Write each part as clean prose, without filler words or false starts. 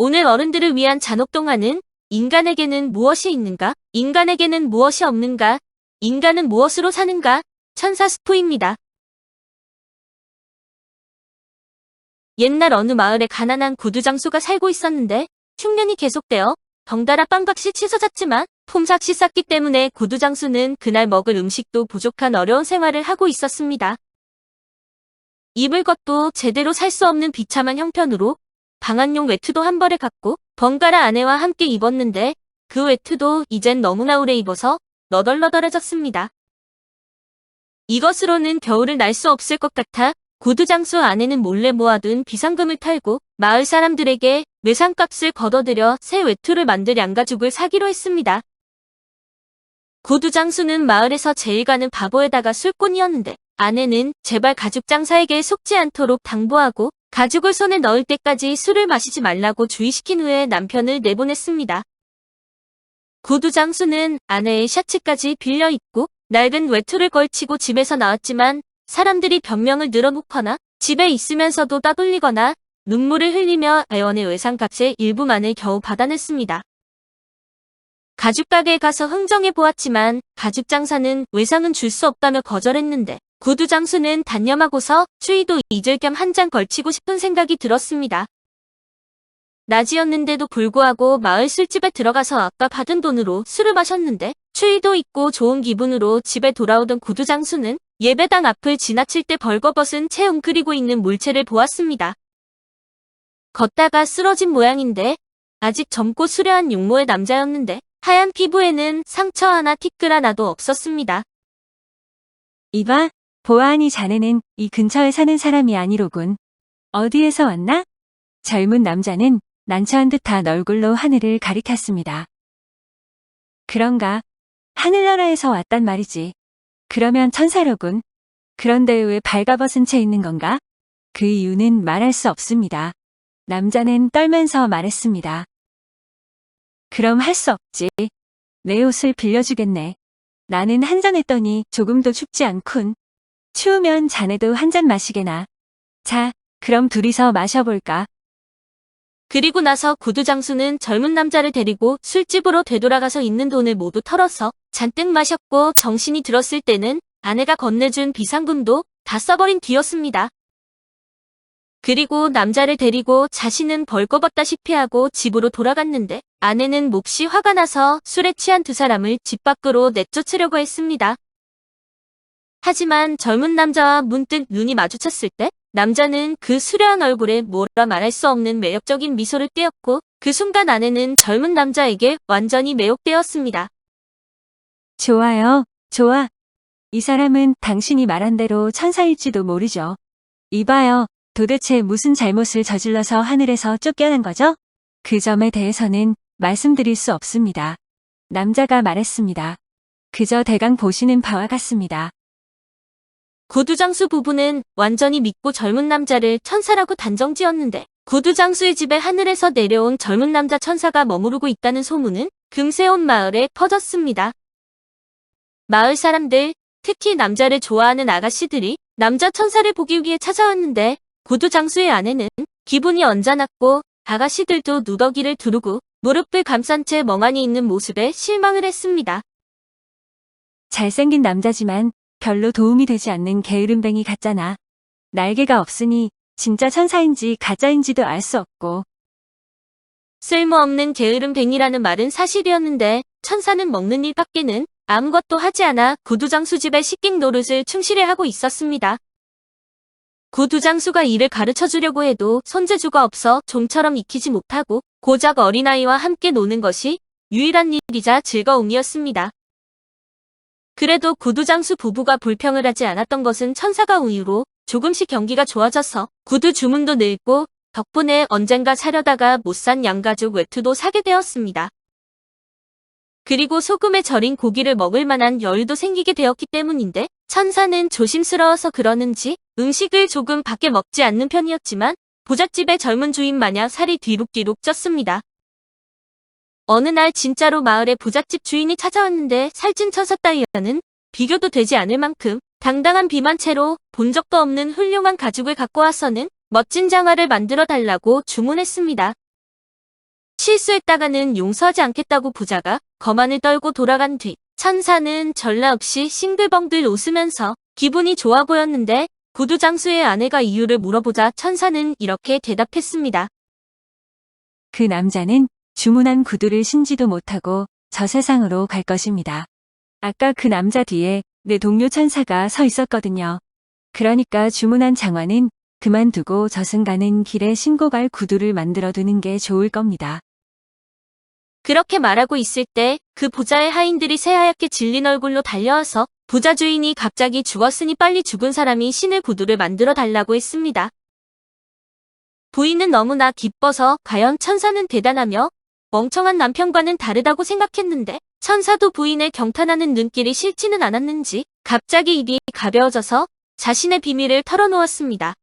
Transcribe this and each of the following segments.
오늘 어른들을 위한 잔혹동화는 인간에게는 무엇이 있는가? 인간에게는 무엇이 없는가? 인간은 무엇으로 사는가? 천사 스포입니다. 옛날 어느 마을에 가난한 구두장수가 살고 있었는데 흉년이 계속되어 덩달아 빵값이 치솟았지만 품삯이 쌌기 때문에 구두장수는 그날 먹을 음식도 부족한 어려운 생활을 하고 있었습니다. 입을 것도 제대로 살 수 없는 비참한 형편으로 방한용 외투도 한 벌을 갖고 번갈아 아내와 함께 입었는데 그 외투도 이젠 너무나 오래 입어서 너덜너덜해졌습니다. 이것으로는 겨울을 날 수 없을 것 같아 구두장수 아내는 몰래 모아둔 비상금을 털고 마을 사람들에게 외상값을 걷어들여 새 외투를 만들 양가죽을 사기로 했습니다. 구두장수는 마을에서 제일 가는 바보에다가 술꾼이었는데 아내는 제발 가죽 장사에게 속지 않도록 당부하고 가죽을 손에 넣을 때까지 술을 마시지 말라고 주의시킨 후에 남편을 내보냈습니다. 구두장수는 아내의 셔츠까지 빌려 입고 낡은 외투를 걸치고 집에서 나왔지만 사람들이 변명을 늘어놓거나 집에 있으면서도 따돌리거나 눈물을 흘리며 애원의 외상값의 일부만을 겨우 받아냈습니다. 가죽가게에 가서 흥정해 보았지만 가죽 장사는 외상은 줄 수 없다며 거절했는데 구두장수는 단념하고서 추위도 잊을 겸 한 장 걸치고 싶은 생각이 들었습니다. 낮이었는데도 불구하고 마을 술집에 들어가서 아까 받은 돈으로 술을 마셨는데 추위도 잊고 좋은 기분으로 집에 돌아오던 구두장수는 예배당 앞을 지나칠 때 벌거벗은 채 웅크리고 있는 물체를 보았습니다. 걷다가 쓰러진 모양인데 아직 젊고 수려한 용모의 남자였는데 하얀 피부에는 상처 하나 티끌 하나도 없었습니다. 이봐, 보아하니 자네는 이 근처에 사는 사람이 아니로군. 어디에서 왔나? 젊은 남자는 난처한 듯한 얼굴로 하늘을 가리켰습니다. 그런가? 하늘나라에서 왔단 말이지. 그러면 천사로군. 그런데 왜 발가벗은 채 있는 건가? 그 이유는 말할 수 없습니다. 남자는 떨면서 말했습니다. 그럼 할 수 없지. 내 옷을 빌려주겠네. 나는 한 잔 했더니 조금도 춥지 않군. 추우면 자네도 한 잔 마시게나. 자, 그럼 둘이서 마셔볼까? 그리고 나서 구두장수는 젊은 남자를 데리고 술집으로 되돌아가서 있는 돈을 모두 털어서 잔뜩 마셨고 정신이 들었을 때는 아내가 건네준 비상금도 다 써버린 뒤였습니다. 그리고 남자를 데리고 자신은 벌거벗다시피 하고 집으로 돌아갔는데 아내는 몹시 화가 나서 술에 취한 두 사람을 집 밖으로 내쫓으려고 했습니다. 하지만 젊은 남자와 문득 눈이 마주쳤을 때 남자는 그 수려한 얼굴에 뭐라 말할 수 없는 매력적인 미소를 띄었고 그 순간 아내는 젊은 남자에게 완전히 매혹되었습니다. 좋아요, 좋아. 이 사람은 당신이 말한 대로 천사일지도 모르죠. 이봐요, 도대체 무슨 잘못을 저질러서 하늘에서 쫓겨난 거죠? 그 점에 대해서는 말씀드릴 수 없습니다. 남자가 말했습니다. 그저 대강 보시는 바와 같습니다. 구두장수 부부는 완전히 믿고 젊은 남자를 천사라고 단정지었는데 구두장수의 집에 하늘에서 내려온 젊은 남자 천사가 머무르고 있다는 소문은 금세 온 마을에 퍼졌습니다. 마을 사람들, 특히 남자를 좋아하는 아가씨들이 남자 천사를 보기 위해 찾아왔는데 구두장수의 아내는 기분이 언짢았고 아가씨들도 누더기를 두르고 무릎을 감싼 채 멍하니 있는 모습에 실망을 했습니다. 잘생긴 남자지만 별로 도움이 되지 않는 게으름뱅이 같잖아. 날개가 없으니 진짜 천사인지 가짜인지도 알 수 없고. 쓸모없는 게으름뱅이라는 말은 사실이었는데 천사는 먹는 일밖에는 아무것도 하지 않아 구두장수 집의 식객 노릇을 충실히 하고 있었습니다. 구두장수가 일을 가르쳐주려고 해도 손재주가 없어 좀처럼 익히지 못하고 고작 어린아이와 함께 노는 것이 유일한 일이자 즐거움이었습니다. 그래도 구두장수 부부가 불평을 하지 않았던 것은 천사가 우유로 조금씩 경기가 좋아져서 구두 주문도 늘고 덕분에 언젠가 사려다가 못 산 양가죽 외투도 사게 되었습니다. 그리고 소금에 절인 고기를 먹을 만한 여유도 생기게 되었기 때문인데 천사는 조심스러워서 그러는지 음식을 조금 밖에 먹지 않는 편이었지만 부잣집의 젊은 주인 마냥 살이 뒤룩뒤룩 쪘습니다. 어느 날 진짜로 마을에 부잣집 주인이 찾아왔는데 살찐 천사 따위와는 비교도 되지 않을 만큼 당당한 비만채로 본 적도 없는 훌륭한 가죽을 갖고 와서는 멋진 장화를 만들어 달라고 주문했습니다. 실수했다가는 용서하지 않겠다고 부자가 거만을 떨고 돌아간 뒤 천사는 전라 없이 싱글벙글 웃으면서 기분이 좋아 보였는데 구두장수의 아내가 이유를 물어보자 천사는 이렇게 대답했습니다. 그 남자는 주문한 구두를 신지도 못하고 저 세상으로 갈 것입니다. 아까 그 남자 뒤에 내 동료 천사가 서 있었거든요. 그러니까 주문한 장화는 그만두고 저승가는 길에 신고 갈 구두를 만들어 두는 게 좋을 겁니다. 그렇게 말하고 있을 때 그 부자의 하인들이 새하얗게 질린 얼굴로 달려와서 부자 주인이 갑자기 죽었으니 빨리 죽은 사람이 신을 구두를 만들어 달라고 했습니다. 부인은 너무나 기뻐서 과연 천사는 대단하며 멍청한 남편과는 다르다고 생각했는데 천사도 부인의 경탄하는 눈길이 싫지는 않았는지 갑자기 입이 가벼워져서 자신의 비밀을 털어놓았습니다.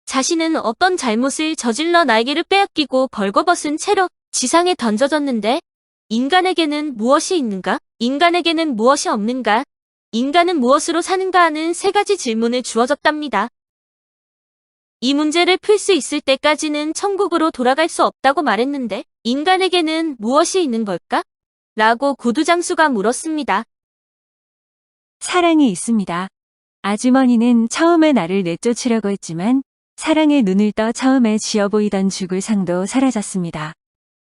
자신은 어떤 잘못을 저질러 날개를 빼앗기고 벌거벗은 채로 지상에 던져졌는데 인간에게는 무엇이 있는가? 인간에게는 무엇이 없는가? 인간은 무엇으로 사는가 하는 세 가지 질문을 주어졌답니다. 이 문제를 풀 수 있을 때까지는 천국으로 돌아갈 수 없다고 말했는데 인간에게는 무엇이 있는 걸까? 라고 구두장수가 물었습니다. 사랑이 있습니다. 아주머니는 처음에 나를 내쫓으려고 했지만 사랑의 눈을 떠 처음에 쥐어 보이던 죽을 상도 사라졌습니다.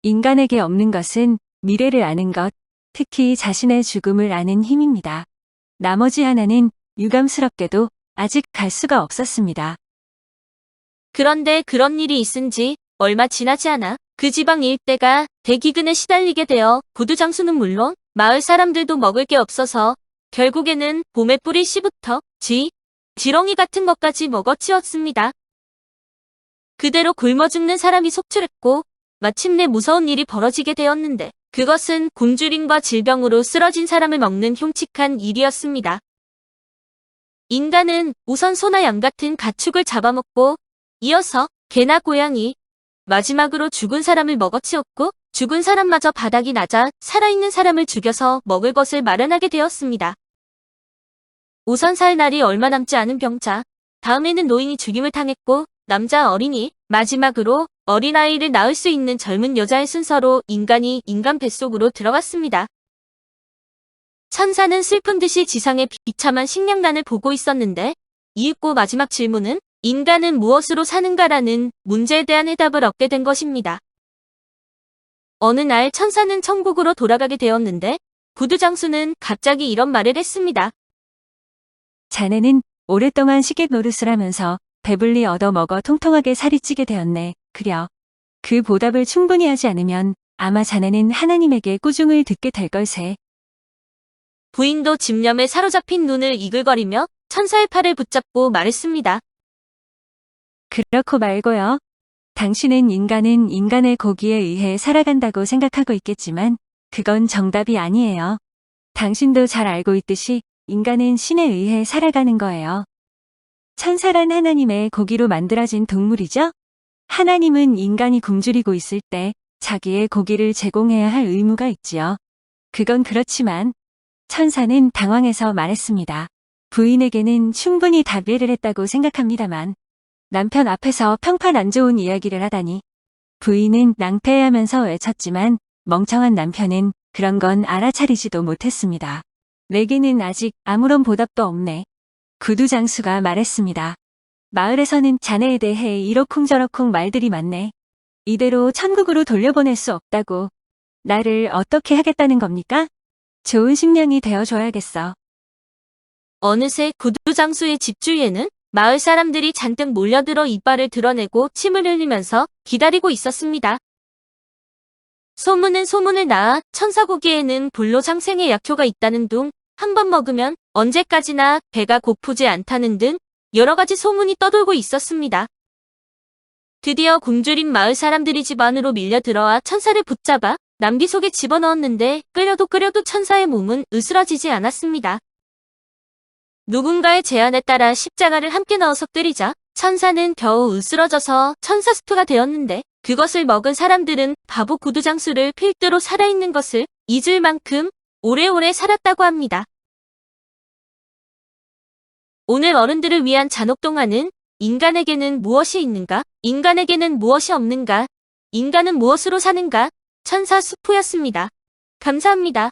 인간에게 없는 것은 미래를 아는 것, 특히 자신의 죽음을 아는 힘입니다. 나머지 하나는 유감스럽게도 아직 갈 수가 없었습니다. 그런데 그런 일이 있은 지 얼마 지나지 않아 그 지방 일대가 대기근에 시달리게 되어 구두장수는 물론 마을 사람들도 먹을 게 없어서 결국에는 봄에 뿌리 씨부터 지렁이 같은 것까지 먹어치웠습니다. 그대로 굶어 죽는 사람이 속출했고 마침내 무서운 일이 벌어지게 되었는데 그것은 굶주림과 질병으로 쓰러진 사람을 먹는 흉측한 일이었습니다. 인간은 우선 소나 양 같은 가축을 잡아먹고 이어서 개나 고양이, 마지막으로 죽은 사람을 먹어치웠고 죽은 사람마저 바닥이 낮아 살아있는 사람을 죽여서 먹을 것을 마련하게 되었습니다. 우선 살 날이 얼마 남지 않은 병자, 다음에는 노인이 죽임을 당했고 남자 어린이, 마지막으로 어린아이를 낳을 수 있는 젊은 여자의 순서로 인간이 인간 뱃속으로 들어갔습니다. 천사는 슬픈 듯이 지상의 비참한 식량난을 보고 있었는데 이윽고 마지막 질문은 인간은 무엇으로 사는가라는 문제에 대한 해답을 얻게 된 것입니다. 어느 날 천사는 천국으로 돌아가게 되었는데 구두장수는 갑자기 이런 말을 했습니다. 자네는 오랫동안 시계 노릇을 하면서 배불리 얻어먹어 통통하게 살이 찌게 되었네. 그려. 그 보답을 충분히 하지 않으면 아마 자네는 하나님에게 꾸중을 듣게 될 걸세. 부인도 집념에 사로잡힌 눈을 이글거리며 천사의 팔을 붙잡고 말했습니다. 그렇고 말고요. 당신은 인간은 인간의 고기에 의해 살아간다고 생각하고 있겠지만 그건 정답이 아니에요. 당신도 잘 알고 있듯이 인간은 신에 의해 살아가는 거예요. 천사란 하나님의 고기로 만들어진 동물이죠? 하나님은 인간이 굶주리고 있을 때 자기의 고기를 제공해야 할 의무가 있지요. 그건 그렇지만 천사는 당황해서 말했습니다. 부인에게는 충분히 답례를 했다고 생각합니다만 남편 앞에서 평판 안 좋은 이야기를 하다니. 부인은 낭패하면서 외쳤지만 멍청한 남편은 그런 건 알아차리지도 못했습니다. 내게는 아직 아무런 보답도 없네. 구두장수가 말했습니다. 마을에서는 자네에 대해 이러쿵저러쿵 말들이 많네. 이대로 천국으로 돌려보낼 수 없다고. 나를 어떻게 하겠다는 겁니까? 좋은 식량이 되어줘야겠어. 어느새 구두장수의 집 주위에는 마을 사람들이 잔뜩 몰려들어 이빨을 드러내고 침을 흘리면서 기다리고 있었습니다. 소문은 소문을 낳아 천사고기에는 불로장생의 약효가 있다는 둥, 한 번 먹으면 언제까지나 배가 고프지 않다는 등 여러 가지 소문이 떠돌고 있었습니다. 드디어 굶주린 마을 사람들이 집 안으로 밀려 들어와 천사를 붙잡아 남기 속에 집어넣었는데 끌려도 천사의 몸은 으스러지지 않았습니다. 누군가의 제안에 따라 십자가를 함께 넣어서 끓이자 천사는 겨우 으스러져서 천사 스프가 되었는데 그것을 먹은 사람들은 바보 구두장수를 필두로 살아있는 것을 잊을 만큼 오래오래 살았다고 합니다. 오늘 어른들을 위한 잔혹동화는 인간에게는 무엇이 있는가? 인간에게는 무엇이 없는가? 인간은 무엇으로 사는가? 천사 수포였습니다. 감사합니다.